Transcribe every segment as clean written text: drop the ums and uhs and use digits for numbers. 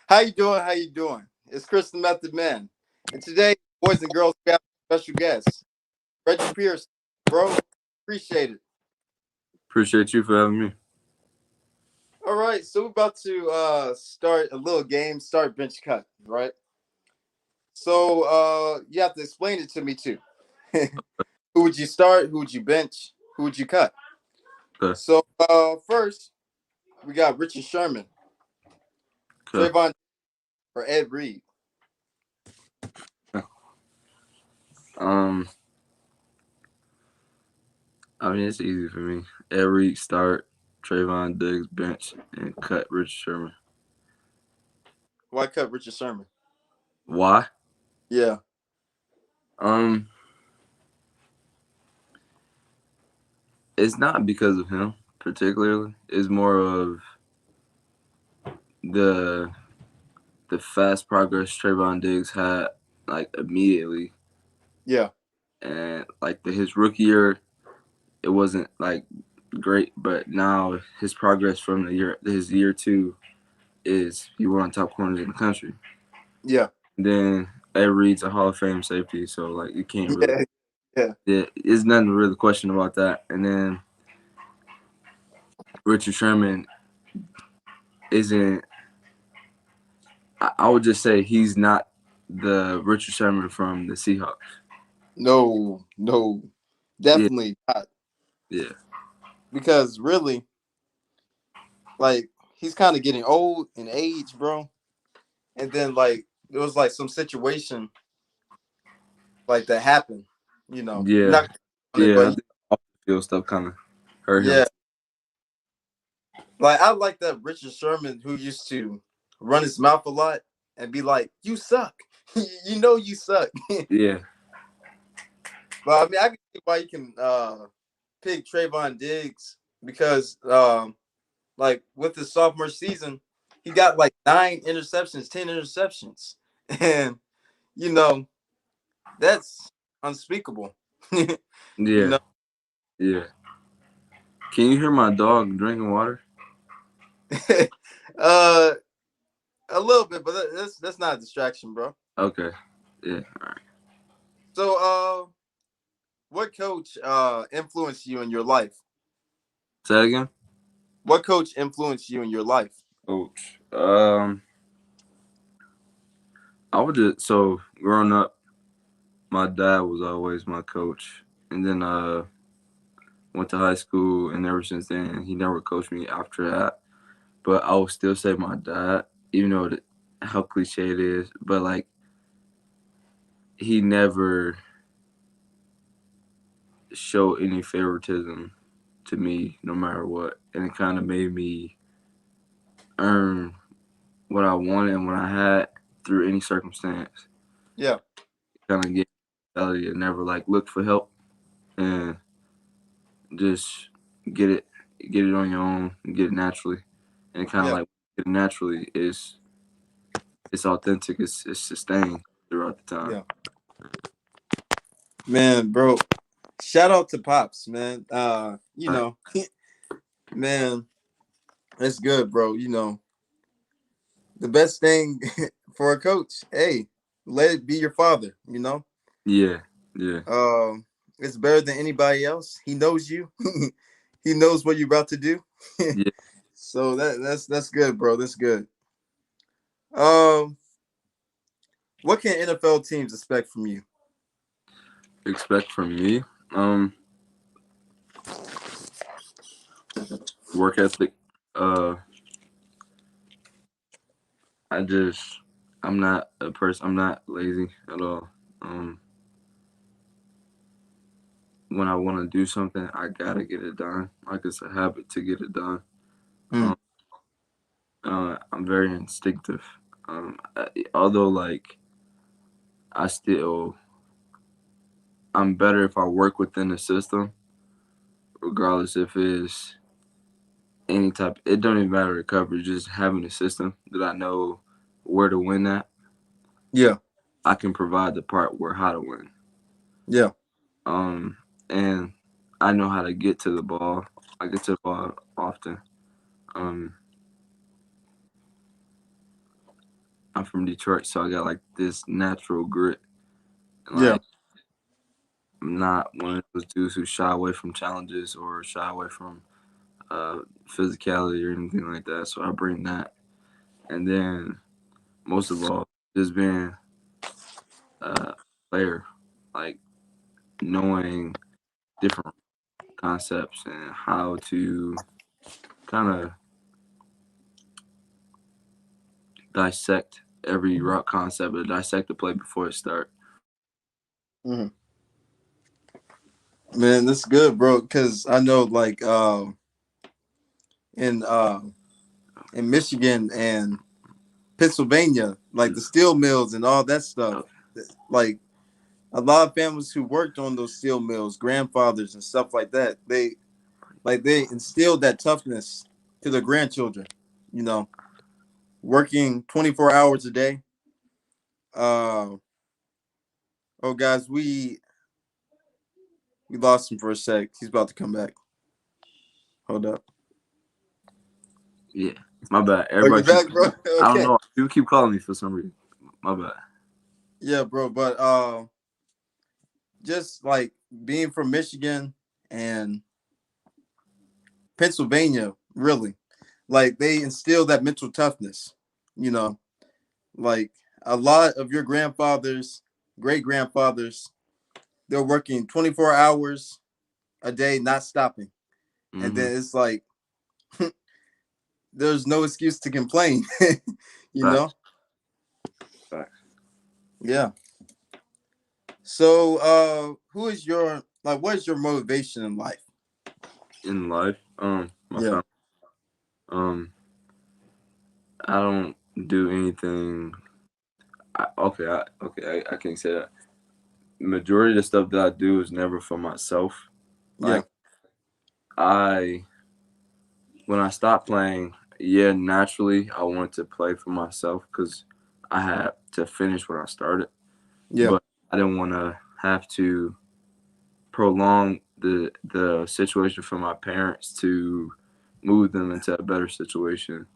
How you doing? How you doing? It's Chris the Method Man. And today, boys and girls, we have a special guest, Reggie Pearson. Bro, appreciate it. Appreciate you for having me. All right, so we're about to start a little game, start bench cut, right? So you have to explain it to me too. Who would you start? Who would you bench? Who would you cut? Okay. So first, we got Richard Sherman, Okay. Trayvon, or Ed Reed. Um, it's easy for me. Every start, Trayvon Diggs bench and cut Richard Sherman. Why cut Richard Sherman? Why? Yeah, Um, it's not because of him particularly. It's more of the the fast progress Trayvon Diggs had like immediately, yeah, and like his rookie year, it wasn't like great, but now his progress from his year two is he one of the top corners in the country. yeah, Then Ed Reed's a Hall of Fame safety, so like you can't really. yeah, yeah, Yeah, it's nothing to really question about that. And then Richard Sherman isn't. I would just say he's not the Richard Sherman from the Seahawks. No, no, Yeah, definitely not. yeah, Because really, like, he's kind of getting old in age, bro. And then like there was like some situation like that happened, yeah, not on it, yeah. I but think off the field stuff kind of hurt him. yeah, like I like that Richard Sherman who used to run his mouth a lot and be like, "You suck," you suck. Yeah, But I mean, I can see why you can pick Trayvon Diggs because like with his sophomore season, he got like 9 interceptions, 10 interceptions, and you know that's unspeakable. you yeah, know, yeah. Can you hear my dog drinking water? uh, a little bit, but that's not a distraction, bro. Okay. Yeah. All right. So, what coach influenced you in your life? Say that again. What coach influenced you in your life? Coach. I would just so growing up, my dad was always my coach, and then went to high school, and ever since then, he never coached me after that. But I would still say my dad, even though how cliche it is, but like he never showed any favoritism to me, no matter what, and it kind of made me earn what I wanted and what I had through any circumstance. Yeah, Kind of get mentality to never like look for help and just get it get it on your own and get it naturally. And kind of yeah, like get it naturally is it's authentic, it's sustained throughout the time. yeah. Man, bro, shout out to Pops, man. Right. Man, that's good, bro. The best thing for a coach, hey, let it be your father. Yeah, yeah, Um, it's better than anybody else. He knows you. He knows what you're about to do. yeah. So that's good, bro. That's good. Um, what can NFL teams expect from you? Expect from me, work ethic. Uh, I just I'm not a person. I'm not lazy at all. Um, when I want to do something, I gotta get it done. Like it's a habit to get it done. Mm, Um, I'm very instinctive. Although like I still I'm better if I work within the system, regardless if it's any type. It don't even matter the coverage. Just having a system that I know where to win at, yeah, I can provide the part where how to win. yeah, Um, and I know how to get to the ball. I get to the ball often. Um, I'm from Detroit, so I got like this natural grit. Yeah. Like I'm not one of those dudes who shy away from challenges or shy away from uh, physicality or anything like that. So I bring that, and then most of all, just being a player, like knowing different concepts and how to kind of dissect every rock concept or dissect the play before it starts. Hmm. Man, that's good, bro. Because I know, like, in in Michigan and Pennsylvania, like the steel mills and all that stuff, like a lot of families who worked on those steel mills, grandfathers and stuff like that, they instilled that toughness to their grandchildren. You know, working 24 hours a day. Oh, guys, we lost him for a sec. He's about to come back. Hold up. Yeah, my bad. Oh, you Everybody keep. back, bro? I don't Okay. know. People keep calling me for some reason. My bad. Yeah, bro. But just like being from Michigan and Pennsylvania, really, like they instill that mental toughness. You know, like a lot of your grandfathers, great grandfathers, they're working 24 hours a day, not stopping. And Mm-hmm. then it's like there's no excuse to complain. you know? Facts. Facts. Yeah. So who is your like what is your motivation in life? In life, my Yeah. family. Um, I don't do anything. I can't say that. Majority of the stuff that I do is never for myself. Yeah. Like I, when I stopped playing, yeah, naturally I wanted to play for myself because I had to finish what I started. Yeah. But I didn't want to have to prolong the situation for my parents to move them into a better situation,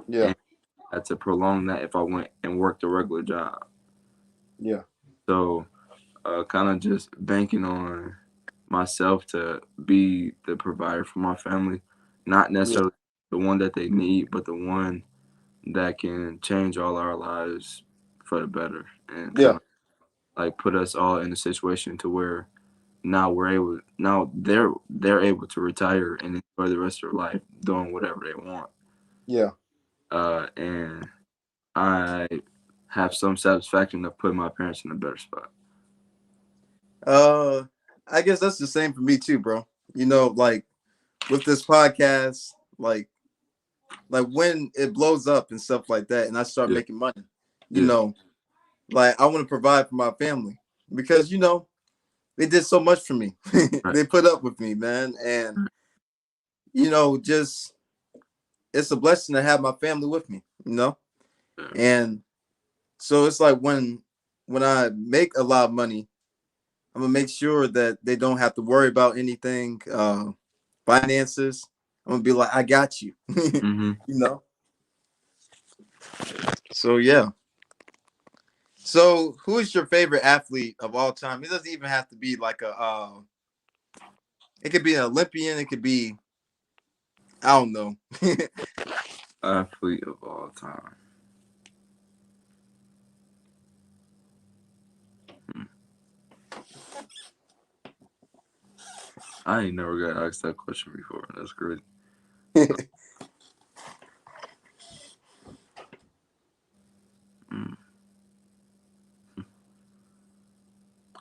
Yeah. and I had to prolong that if I went and worked a regular job. Yeah. So, kind of just banking on myself to be the provider for my family, not Yeah. necessarily the one that they need, but the one that can change all our lives for the better, and kind Yeah. of like put us all in a situation to where now they're able to retire and enjoy the rest of their life doing whatever they want. Yeah. And I have some satisfaction of putting my parents in a better spot. Uh I guess that's the same for me too, bro. You know, like with this podcast, like when it blows up and stuff like that and I start Yeah, making money, you yeah, know, like I want to provide for my family because they did so much for me. right. They put up with me, man, and just it's a blessing to have my family with me. Yeah. And so it's like when I make a lot of money, I'm gonna make sure that they don't have to worry about anything, finances. I'm gonna be like, I got you. Mm-hmm. you know. So yeah. So who is your favorite athlete of all time? It doesn't even have to be like a. It could be an Olympian. It could be I don't know. Athlete of all time. Hmm. I ain't never got asked that question before. That's great. Mm.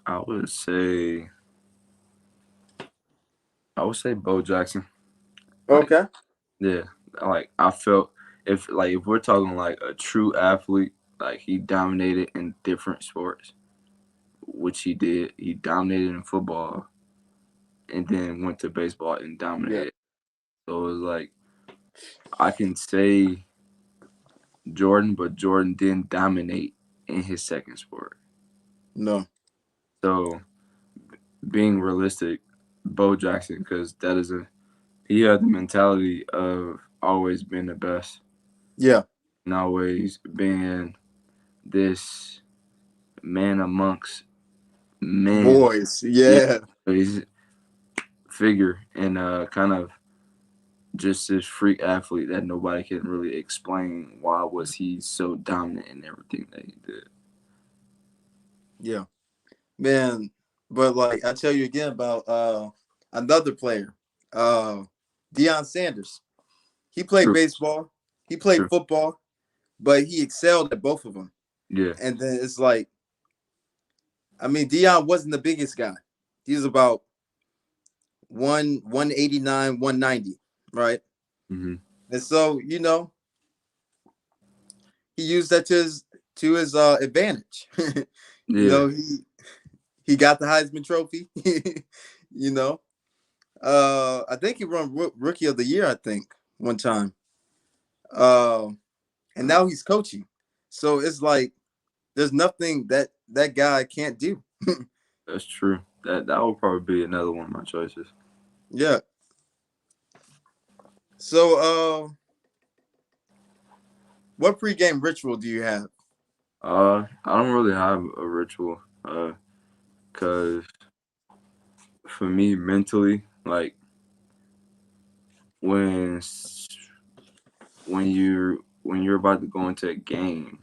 I would say I would say Bo Jackson. Like Okay. yeah, like I felt if we're talking like a true athlete, like he dominated in different sports, which he did. He dominated in football and then went to baseball and Yeah. dominated. So it was like I can say Jordan, but Jordan didn't dominate in his second sport. No. So being realistic, Bo Jackson, because that is he had the mentality of always being the best Yeah. and always being this man amongst men, Boys, yeah, yeah, he's figure and kind of just this freak athlete that nobody can really explain why was he so dominant in everything that he did. yeah, man. But like I tell you again about another player, uh, Deion Sanders. He played True, baseball, he played true, football, but he excelled at both of them. yeah, And then it's like, I mean, Deion wasn't the biggest guy. He was about 189, 190, right? hmm, And so, he used that to his advantage. yeah, He got the Heisman Trophy. you know, I think he won Rookie of the Year. I think one time. Uh, and now he's coaching. So it's like there's nothing that guy can't do. that's true. That would probably be another one of my choices. Yeah. So, what pregame ritual do you have? I don't really have a ritual, cause for me mentally, like when when you're about to go into a game,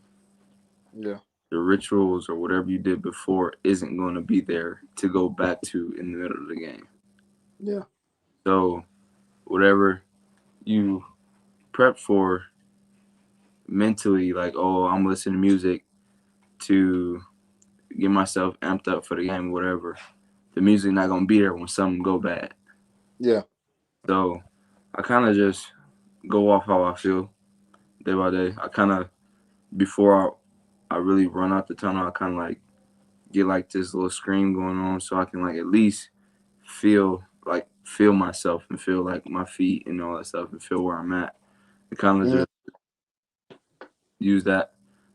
Yeah. the rituals or whatever you did before isn't going to be there to go back to in the middle of the game. Yeah. So whatever you prep for mentally, like, oh, I'm listening to music to get myself amped up for the game, whatever. The music not gonna be there when something go bad. Yeah. So I kind of just go off how I feel day by day. I kind of before I really run out the tunnel, I kind of like get like this little scream going on so I can like at least feel myself and feel like my feet and all that stuff and feel where I'm at. And kind of Mhm. just use that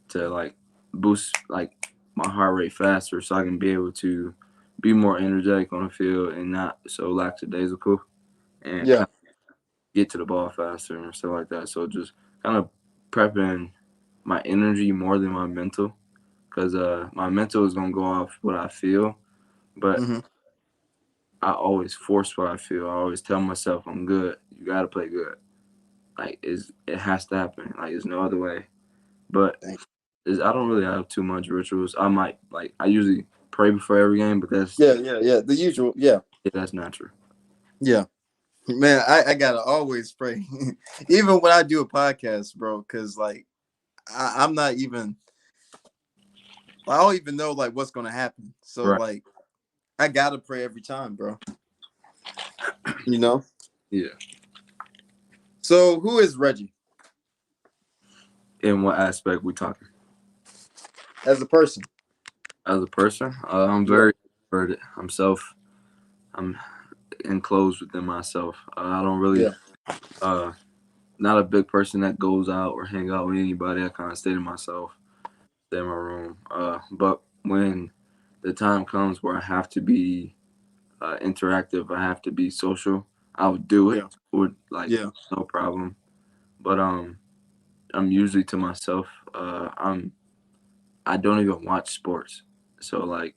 to like boost like my heart rate faster so I can be able to be more energetic on the field and not so lackadaisical and Yeah. kind of get to the ball faster and stuff like that. So just kind of prepping my energy more than my mental because my mental is gonna go off what I feel, but Hmm. I always force what I feel. I always tell myself I'm good. You gotta play good. Like it has to happen. Like there's no other way. But I don't really have too much rituals. I might like I usually pray before every game, but Yeah. Yeah. Yeah. The usual. Yeah. that's natural. Yeah. Man, I gotta always pray, even when I do a podcast, bro. Because like I'm not even. I don't even know like what's gonna happen. So Right. like I gotta pray every time, bro. You know. Yeah. So who is Reggie In what aspect we talking? as a person? As a person, I'm Yeah. very introverted. I'm enclosed within myself. I don't really Yeah. uh not a big person that goes out or hang out with anybody. I kind of stay to myself, stay in my room. But when the time comes where I have to be interactive, I have to be social, I would do it Yeah. with like Yeah. no problem. But I'm usually to myself. I don't even watch sports, so like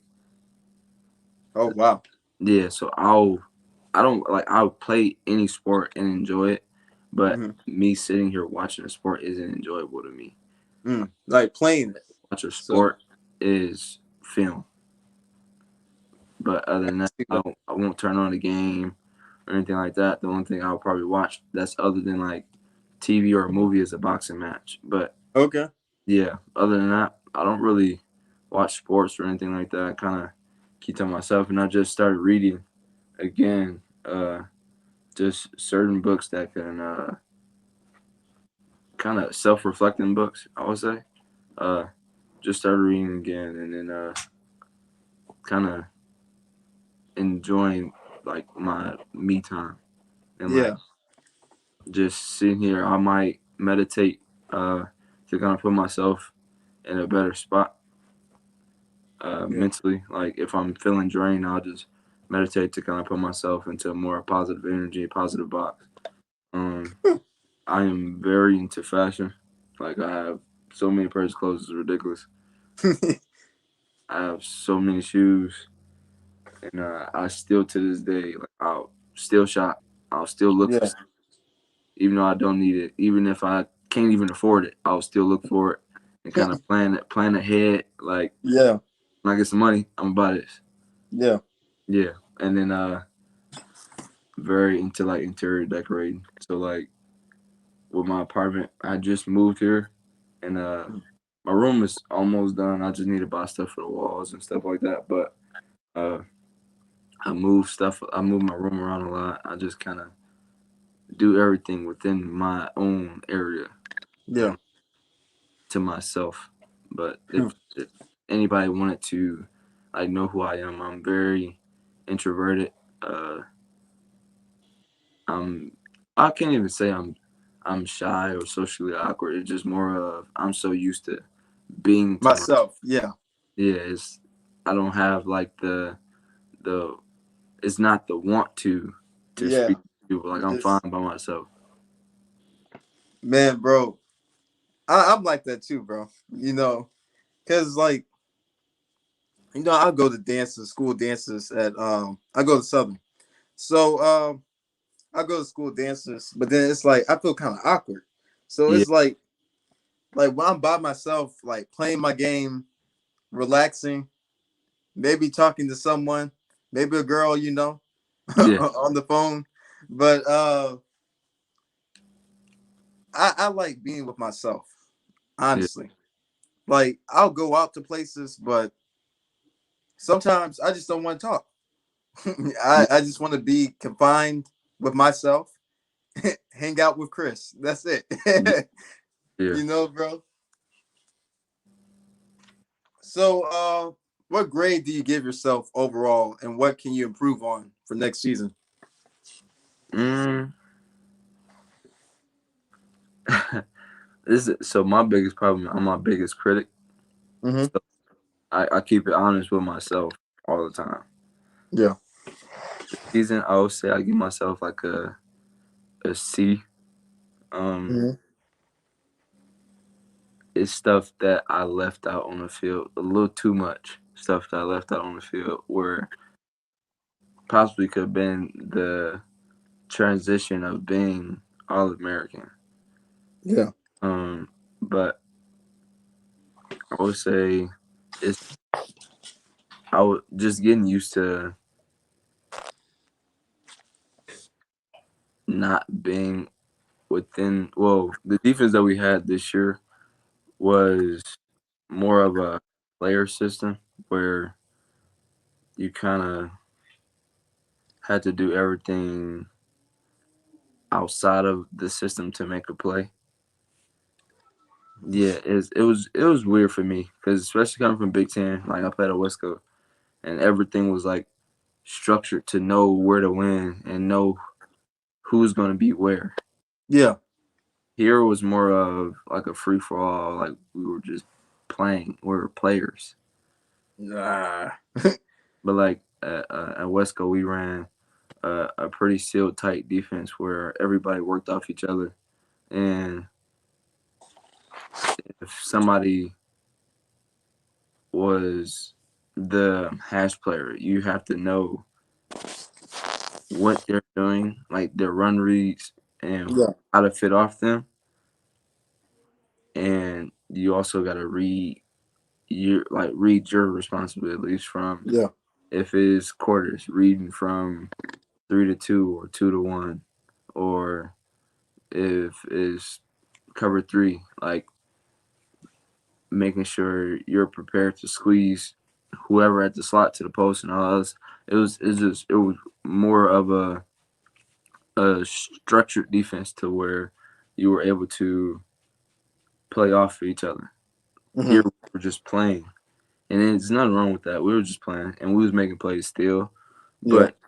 Oh wow. yeah. So I don't like I'll play any sport and enjoy it, but Hmm. me sitting here watching a sport isn't enjoyable to me. Like playing it. Watch a So sport is film, but other than that, I won't turn on the game or anything like that. The only thing I'll probably watch that's other than like TV or a movie is a boxing match. But okay. yeah, other than that, I don't really watch sports or anything like that. I kind of keep to myself, and I just started reading again, just certain books that can kind of self-reflecting books. I would say, uh, just started reading again, and then kind of enjoying like my me time and like Yeah. just sitting here. I might meditate to kind of put myself in a better spot Yeah. mentally. Like if I'm feeling drained, I'll just meditate to kind of put myself into more positive energy, positive box. Um, I am very into fashion. Like I have so many pairs of clothes is ridiculous. I have so many shoes, and I still to this day like I'll still shop. I'll still look for Yeah. stuff, even though I don't need it. Even if I can't even afford it, I'll still look for it and kind of plan ahead. Like Yeah. when I get some money, I'm gonna buy this. Yeah. Yeah, and then very into like interior decorating. So like with my apartment, I just moved here, and my room is almost done. I just need to buy stuff for the walls and stuff like that. But uh, I move stuff. I move my room around a lot. I just kind of do everything within my own area Yeah. to myself. But if anybody wanted to, like know who I am, I'm very introverted. Uh, I'm I can't even say I'm shy or socially awkward. It's just more of I'm so used to being to my Myself. Yeah. yeah. It's I don't have like the it's not the want to Yeah. speak to people. Like I'm fine Just by myself. man, bro. I'm like that too, bro. Cause like I go to dances, school dances at I go to Southern. So I go to school dances, but then it's like I feel kind of awkward. So Yeah, it's like when I'm by myself, like playing my game, relaxing, maybe talking to someone, maybe a girl, yeah, on the phone. But I like being with myself, yeah, honestly. Like I'll go out to places, but sometimes I just don't want to talk. yeah, I just want to be confined with myself, hang out with Chris. That's it. yeah. Yeah. Bro. So what grade do you give yourself overall and what can you improve on for next season? Mm. So my biggest problem. I'm my biggest critic. Mm-hmm. So I keep it honest with myself all the time. Yeah. Season, I would say I give myself like a C. Um, Mm-hmm. it's stuff that I left out on the field a little too much. Stuff that I left out on the field where possibly could have been the transition of being All American. Yeah. Um, but I would say it's I would just getting used to not being within. Well, the defense that we had this year was more of a player system where you kind of had to do everything outside of the system to make a play. Yeah, it was weird for me because especially coming from Big Ten, like I played at West Coast, and everything was like structured to know where to win and know who's going to be where. Yeah. Here was more of like a free for all, like we were just playing, we were players. Nah. But like at Wesco, we ran a pretty sealed tight defense where everybody worked off each other, and if somebody was the hash player, you have to know what they're doing, like their run reads and Yeah. how to fit off them, and you also got to read your responsibilities from Yeah. if it's quarters, reading from 3-2 or 2-1, or if it's cover three, like making sure you're prepared to squeeze whoever at the slot to the post and all else. It was more of a structured defense to where you were able to play off of each other. Here Mm-hmm. we were just playing, and there's nothing wrong with that. We were just playing, and we was making plays still, Yeah. but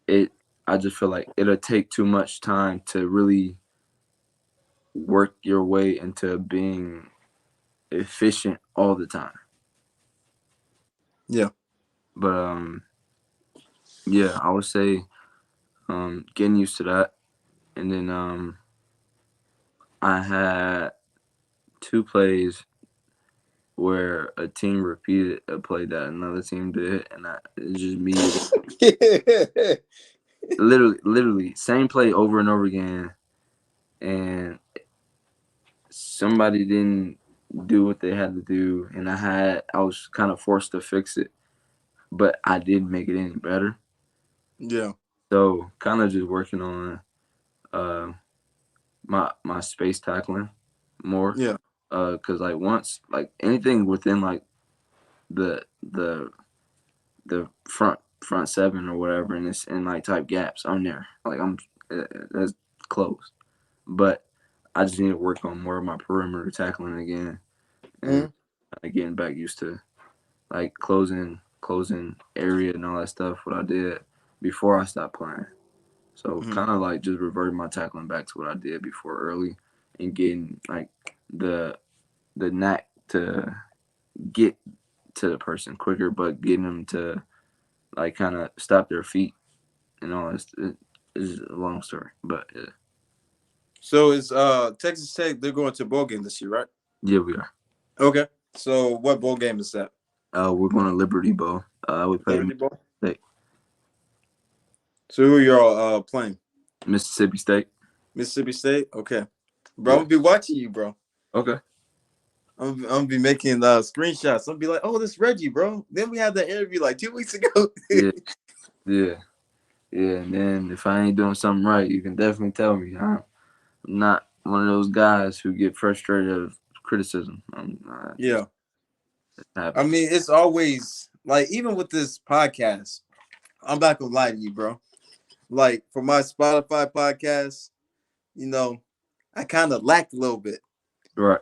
it I just feel like it'll take too much time to really work your way into being efficient all the time. Yeah. But yeah, I would say getting used to that, and then I had two plays where a team repeated a play that another team did, and it's just me. Yeah. Literally, same play over and over again, and somebody didn't do what they had to do, and I was kind of forced to fix it, but I didn't make it any better. Yeah. So kind of just working on uh, my space tackling more, Yeah. cause like once like anything within like the the the front seven or whatever, and it's in like type gaps, I'm there. Like that's close, but I just need to work on more of my perimeter tackling again, and Mhm. getting back used to like closing area and all that stuff. What I did before I stopped playing. So Mhm. kind of like just reverting my tackling back to what I did before early, and getting like the the knack to get to the person quicker, but getting them to like kind of stop their feet and all this. It is a long story, but yeah, So is Texas Tech, they're going to a bowl game this year, right? yeah, we are. Okay. So what bowl game is that? We're going to Liberty Bowl. We play Liberty Bowl. State, So who are y'all playing? Mississippi State. Mississippi State. Okay. Bro, I'm Yeah. gonna be watching you, bro. Okay. I'm gonna be making screenshots. I'm gonna be like, oh, this Reggie, bro. Then we had that interview like 2 weeks ago. Yeah. Yeah. Yeah. And then if I ain't doing something right, you can definitely tell me. I'm not one of those guys who get frustrated of criticism. Yeah. It I happens. mean, it's always like even with this podcast, I'm not gonna lie to you, bro. Like for my Spotify podcast, you know, I kind of lacked a little bit, Right.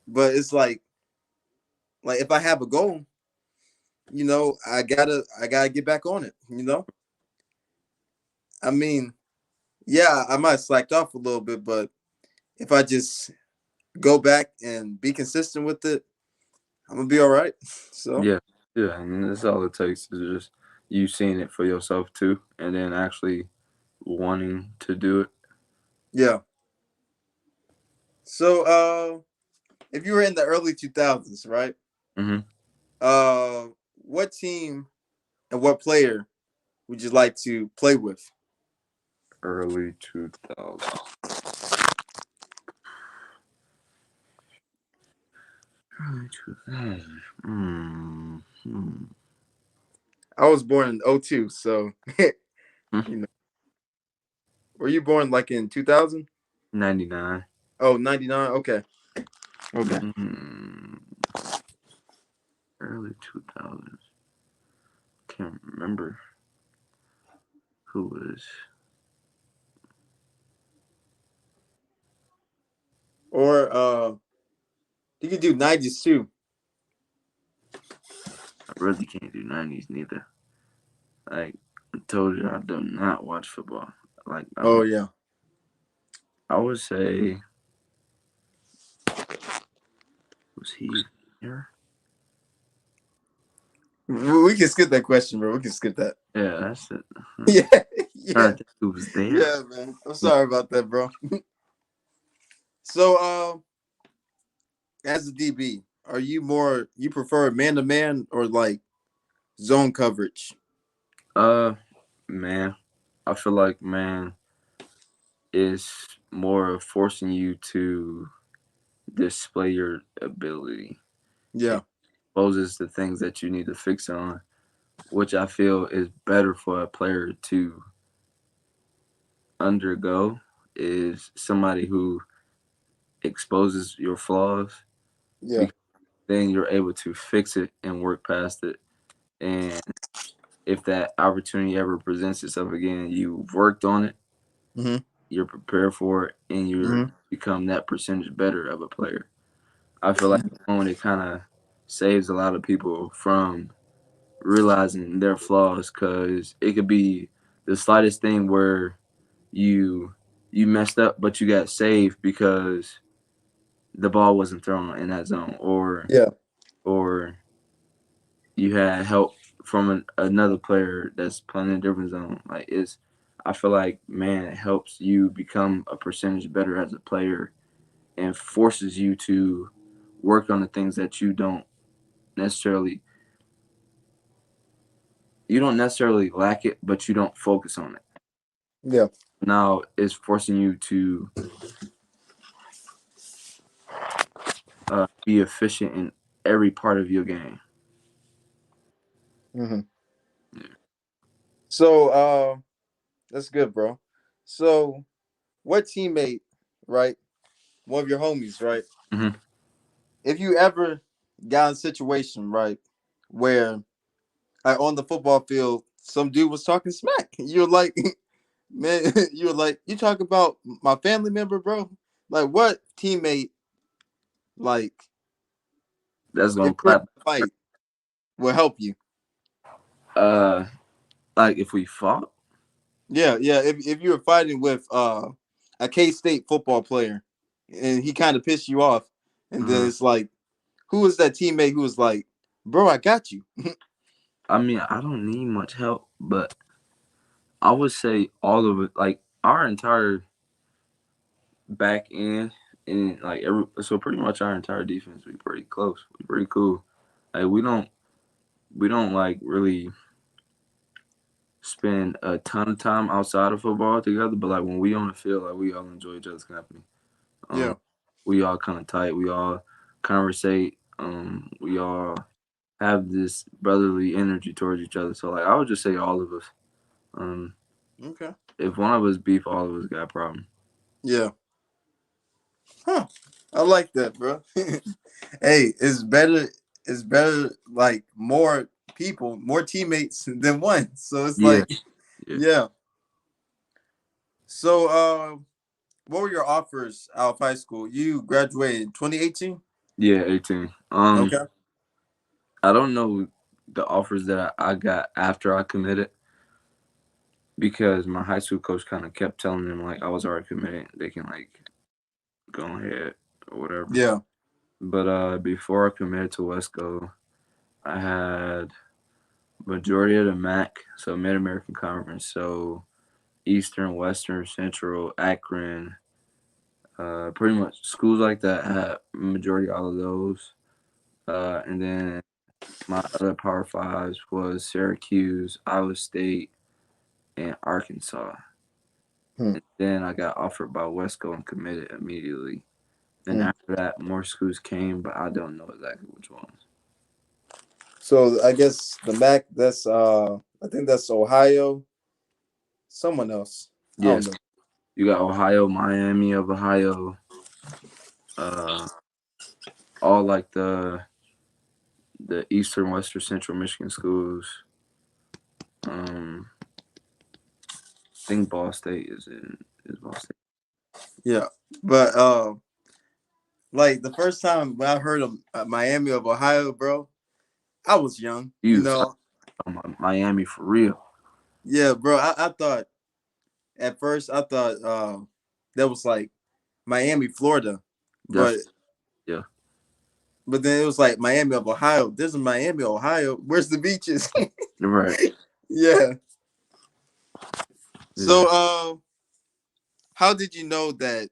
but it's like if I have a goal, I gotta get back on it. I mean, yeah, I might have slacked off a little bit, but if I just go back and be consistent with it, I'm gonna be all right. So Yeah. Yeah. I mean, that's all it takes is just you seeing it for yourself too, and then actually wanting to do it. yeah. So if you were in the early 2000s, right? Hmm. Uh, what team and what player would you like to play with? Early 2000s. Early 2000s. I was born in '02, so you know. Were you born like in 2000? 99. Oh, 99. Okay. Okay. Hmm. Early 2000s. Can't remember who was. Or you could do 90s too. I really can't do 90s neither. Like I told you, I do not watch football. Like Oh yeah. I would say, was he there? We can skip that question, bro. We can skip that. Yeah, that's it. Yeah. Trying Yeah. to think who was there. Yeah, man. I'm sorry about that, bro. So as a DB, you prefer man to man or like zone coverage? Uh, man, I feel like man is more of forcing you to display your ability and Yeah. exposes the things that you need to fix on, which I feel is better for a player to undergo is somebody who exposes your flaws Yeah. because then you're able to fix it and work past it. And if that opportunity ever presents itself again, you've worked on it, Mm-hmm. you're prepared for it, and you're Mm-hmm. become that percentage better of a player. I feel like when it kind of saves a lot of people from realizing their flaws because it could be the slightest thing where you you messed up but you got saved because the ball wasn't thrown in that zone Yeah. or you had help from another player that's playing in a different zone. Like it's, I feel like man, it helps you become a percentage better as a player and forces you to work on the things that you don't necessarily lack it, but you don't focus on it. Yeah. Now it's forcing you to be efficient in every part of your game. Hmm. So that's good, bro. So what teammate, right? One of your homies, right? Mm-hmm. If you ever got in a situation, right, where on the football field, some dude was talking smack, you're like, man, you're like, you talk about my family member, bro. Like, what teammate, like, That's if gonna you're in clap. a fight, will help you? Uh, like if we fought, Yeah, yeah. If you were fighting with a K State football player, and he kind of pissed you off, and then uh, it's like, who was that teammate who was like, bro, I got you? I mean, I don't need much help, but I would say all of it, like our entire back end and like so pretty much our entire defense, we pretty close, we pretty cool. Like we don't like really spend a ton of time outside of football together, but like when we on the field, like we all enjoy each other's company. Um, Yeah. we all kind of tight. We all conversate. We all have this brotherly energy towards each other. So like I would just say all of us. Um, Okay. if one of us beef, all of us got a problem. Yeah. Huh. I like that, bro. Hey, it's better. It's better like more people, more teammates than one. So it's Yeah, like, yeah, yeah. So, what were your offers out of high school? You graduated in 2018. yeah. 18. Okay. I don't know the offers that I got after I committed because my high school coach kind of kept telling them like I was already committed. They can like go ahead or whatever. Yeah. But before I committed to Wesco, I had majority of the MAC, so Mid American Conference, so Eastern, Western, Central, Akron, pretty much schools like that had majority all of those. And then my other Power Fives was Syracuse, Iowa State, and Arkansas. Hmm. And then I got offered by Wesco and committed immediately. Then Hmm. after that, more schools came, but I don't know exactly which ones. So I guess the MAC. That's I think that's Ohio. Someone else. I don't Yes, know. you got Ohio, Miami of Ohio, uh, all like the Eastern, Western, Central Michigan schools. I think Ball State is Ball State. Yeah, but like the first time when I heard of Miami of Ohio, bro, I was young. You You was know. talking about Miami for real. Yeah, bro. I thought at first I thought that was like Miami, Florida, That's but yeah, then it was like Miami of Ohio. This is Miami, Ohio. Where's the beaches? right. Yeah. Yeah, So how did you know that?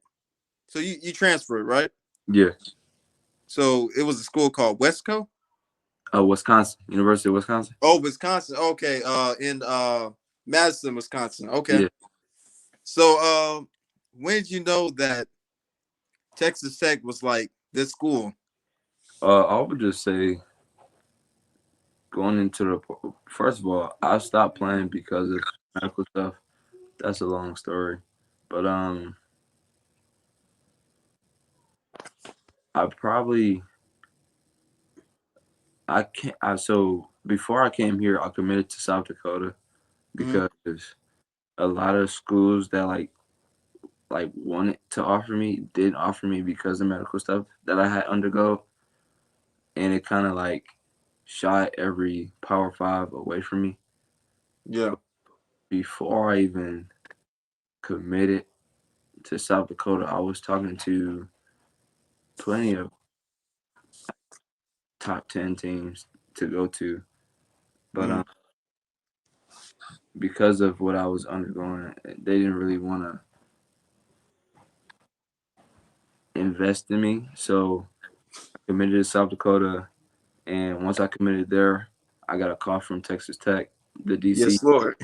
So you transferred, right? yeah. So it was a school called Westco. Wisconsin, University of Wisconsin. Oh, Wisconsin. Okay. In Madison, Wisconsin. Okay. Yeah. So when did you know that Texas Tech was like this school? I would just say going into the first of all, I stopped playing because of medical stuff. That's a long story, but I probably I can't. So before I came here, I committed to South Dakota Mm-hmm. because a lot of schools that like wanted to offer me didn't offer me because of medical stuff that I had undergo, and it kind of like shot every Power Five away from me. Yeah. Before I even committed to South Dakota, I was talking to plenty of top 10 teams to go to, but Mm-hmm. because of what I was undergoing, they didn't really want to invest in me. So I committed to South Dakota, And once I committed there, I got a call from Texas Tech, the DC. Yes, Lord.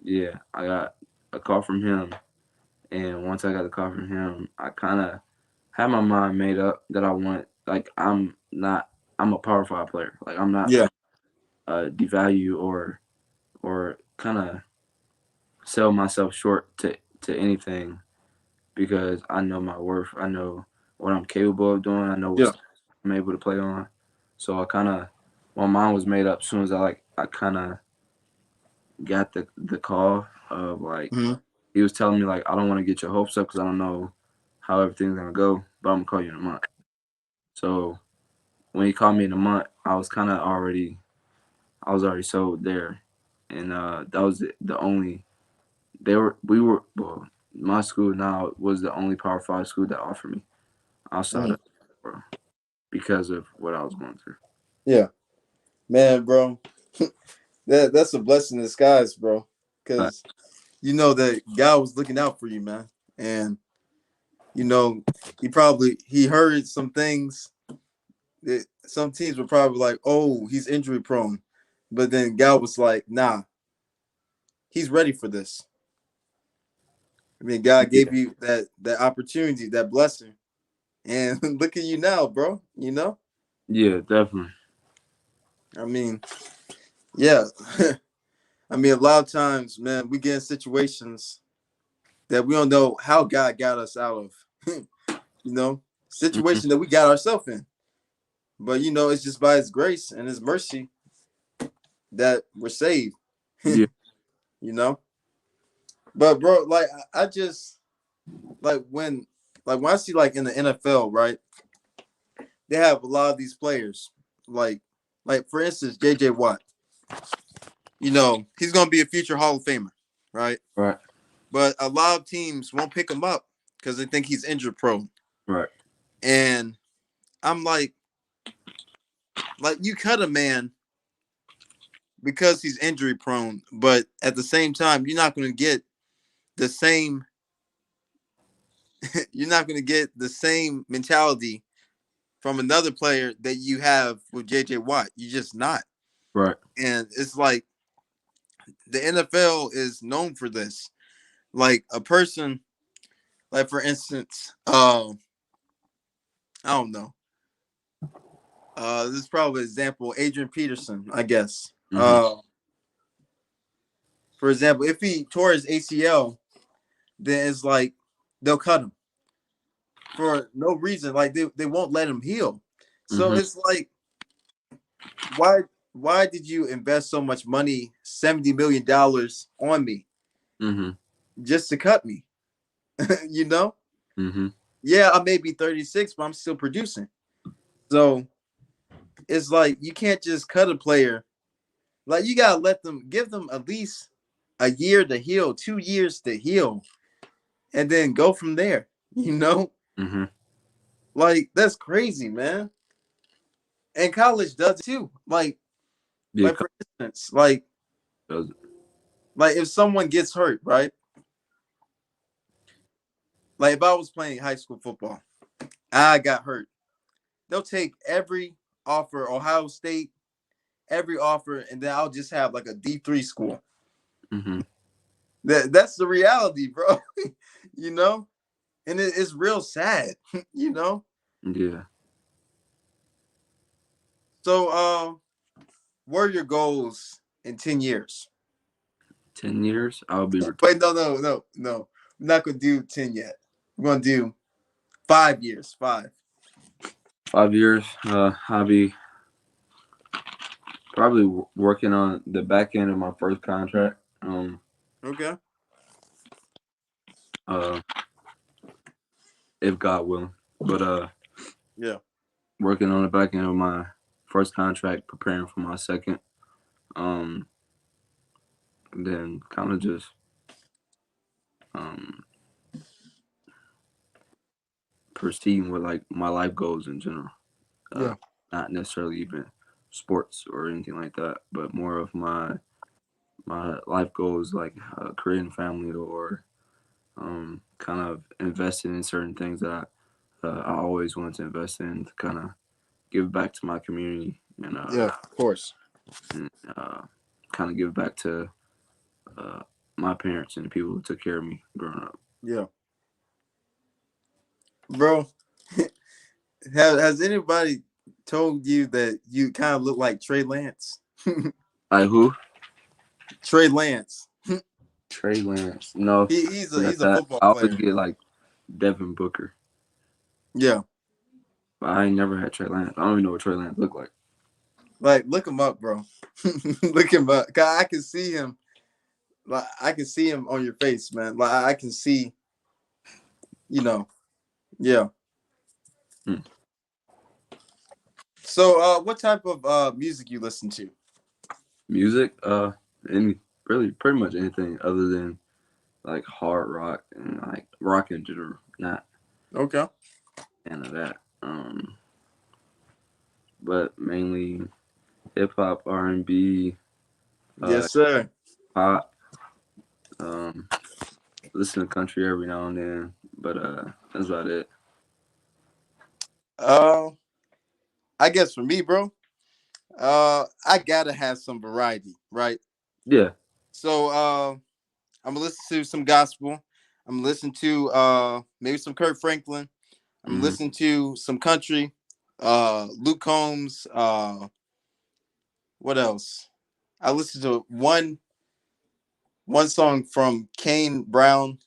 Yeah, I got a call from him. And once I got the call from him, I kind of had my mind made up that I want, like, I'm a Power 5 player. Like, I'm not Yeah. devalue or kind of sell myself short to anything because I know my worth. I know what I'm capable of doing. I know what Yeah. styles I'm able to play on. So I kind of my mind was made up as soon as I kind of got the call of like Hmm. he was telling me like I don't want to get your hopes up because I don't know how everything's gonna go, but I'm gonna call you in a month. So when he called me in a month, I was already sold there, and that was the only we were well my school now was the only Power 5 school that offered me outside Hmm. of because of what I was going through. Yeah. Man, bro. That's a blessing in disguise, bro. But Because you know that God was looking out for you, man. And you know, he heard some things that some teams were probably like, oh, he's injury prone. But then God was like, nah, he's ready for this. I mean, God yeah, gave you that opportunity, that blessing. And look at you now, bro. You know? yeah, definitely. I mean, yeah. I mean, a lot of times, man, we get in situations that we don't know how God got us out of. You know, Hmm. situation that we got ourselves in. But you know, it's just by his grace and his mercy that we're saved. Yeah. You know? But bro, like I just like when I see like in the NFL, right? They have a lot of these players. Like for instance, JJ Watt. You know, he's gonna be a future Hall of Famer, right? Right. But a lot of teams won't pick him up because they think he's injured prone. Right. And I'm like you cut a man because he's injury prone, but at the same time, you're not gonna get the same you're not gonna get the same mentality from another player that you have with JJ Watt. You're just not. Right. And it's like the NFL is known for this. Like a person, like for instance, I don't know. This is probably an example. Adrian Peterson, I guess. Hmm. For example, if he tore his ACL, then it's like they'll cut him for no reason. Like they won't let him heal. So Hmm. it's like why why did you invest so much money, $70 million on me Hmm. just to cut me? You know? Hmm. Yeah, I may be 36, but I'm still producing. So it's like you can't just cut a player. Like you gotta let them give them at least a year to heal, 2 years to heal, and then go from there. You know? Hmm. Like that's crazy, man. And college does it too. Yeah. Like for instance, Does like if someone gets hurt, right? Like if I was playing high school football, I got hurt. They'll take every offer, Ohio State, every offer, and then I'll just have like a D3 school. Hmm. That's the reality, bro. You know, and it's real sad. You know. Yeah. So, what are your goals in 10 years? 10 years, I'll be retired. Wait, no. I'm not gonna do 10 yet. I'm gonna do 5 years. 5. 5 years, I'll be probably working on the back end of my first contract. Okay. Uh, if God willing, but Yeah. working on the back end of my first contract, preparing for my second. Um, then kind of just um proceeding with like my life goals in general. Uh, Yeah. not necessarily even sports or anything like that, but more of my life goals like creating family or kind of investing in certain things that I always wanted to invest in to kind of give back to my community and Yeah, of course. and kind of give back to uh, my parents and the people who took care of me growing up. Yeah, bro. Has anybody told you that you kind of look like Trey Lance? Like who? Trey Lance. Trey Lance. No, He's got a that. football I always player. get like Devin Booker, Yeah, but I ain't never had Trey Lance. I don't even know what Trey Lance looked like. like look him up, bro. Look him up. 'Cause I can see him. Like I can see him on your face, man. Like I can see, you know. Yeah. Hmm. So, what type of music you listen to? Music, any really pretty much anything other than like hard rock and like rock in general. Not Okay. fan of that. But mainly hip hop, R&B, Yes, sir. pop. Listen to country every now and then, but that's about it. Uh, I guess for me, bro, I gotta have some variety, right? Yeah. So, I'm gonna listen to some gospel. I'm gonna listen to maybe some Kurt Franklin. I'm gonna Hmm. listen to some country. Luke Combs. What else? I listened to one song from Kane Brown.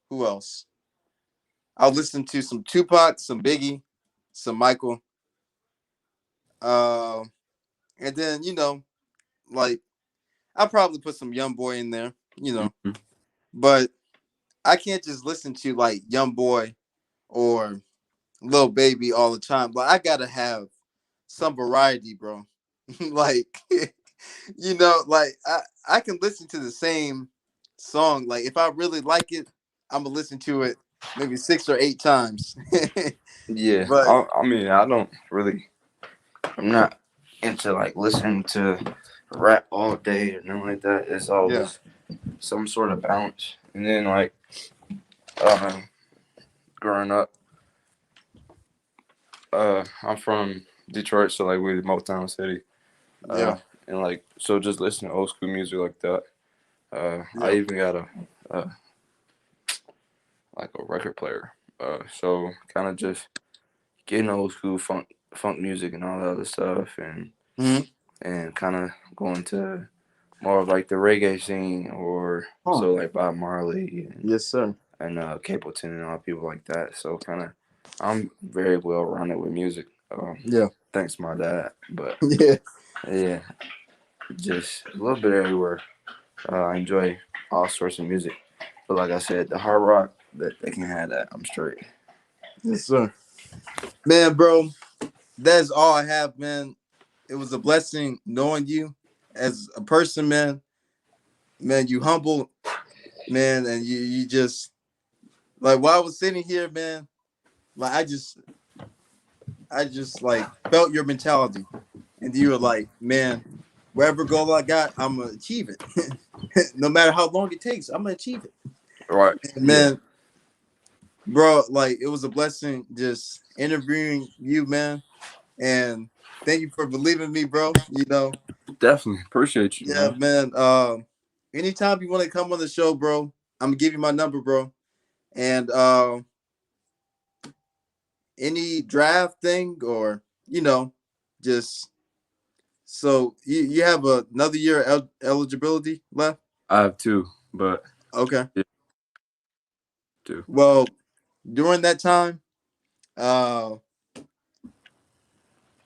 Who else? I'll listen to some Tupac, some Biggie, some Michael. Uh, and then like I'll probably put some Young Boy in there. Hmm. But I can't just listen to like Young Boy or Lil Baby all the time. But I gotta have some variety, bro. Like like I can listen to the same song. Like if I really like it, I'm gonna listen to it maybe 6 or 8 times. Yeah. But I mean, I don't really. I'm not into like listening to rap all day or nothing like that. It's yeah, always some sort of balance. And then like uh, growing up, I'm from Detroit, so like we're Motown City. Uh, yeah, and like so, just listen to old school music like that. I yeah, even got a like a record player. So kind of just getting old school funk music and all that other stuff, hmm and kind of going to more of like the reggae scene or huh. so like Bob Marley Yes, sir. and Capleton and all people like that. So kind of I'm very well rounded with music. Yeah, Thanks to my dad, but yeah, yeah, just a little bit everywhere. I enjoy all sorts of music, but like I said, the hard rock that they can have that. I'm straight. yes, sir. Man, bro, that's all I have, man. It was a blessing knowing you as a person, man. Man, you humble, man, and you just like while I was sitting here, man. Like I just like felt your mentality, and you were like, man, wherever goal I got, I'm gonna achieve it, no matter how long it takes. I'm gonna achieve it, Right? and Yeah, man, bro. Like it was a blessing just interviewing you, man, and thank you for believing me, bro. definitely appreciate you, Yeah, man. man. Anytime you want to come on the show, bro, I'm gonna give you my number, bro. And any draft thing or just so you have another year eligibility left. I have two, but Okay. yeah, two. Well, during that time, uh,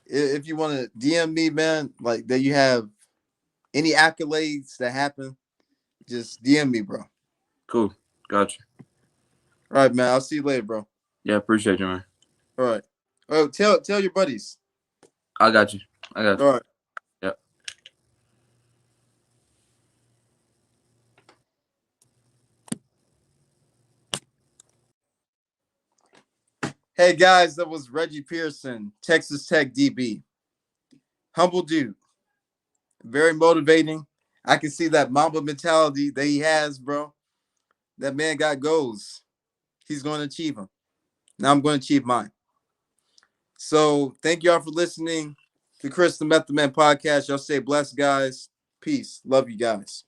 if you want to DM me, man, like that you have any accolades that happen, just DM me, bro. All Cool, gotcha. right, man. I'll see you later, bro. Yeah, appreciate you, man. All right. Oh, tell your buddies. I got you. I got All you. right. Yeah. Hey guys, that was Reggie Pearson, Texas Tech DB. Humble dude, very motivating. I can see that Mamba mentality that he has, bro. That man got goals. He's going to achieve them. Now I'm going to achieve mine. So thank y'all for listening to Chris the Method Man podcast. Y'all stay blessed, guys. Peace. Love you guys.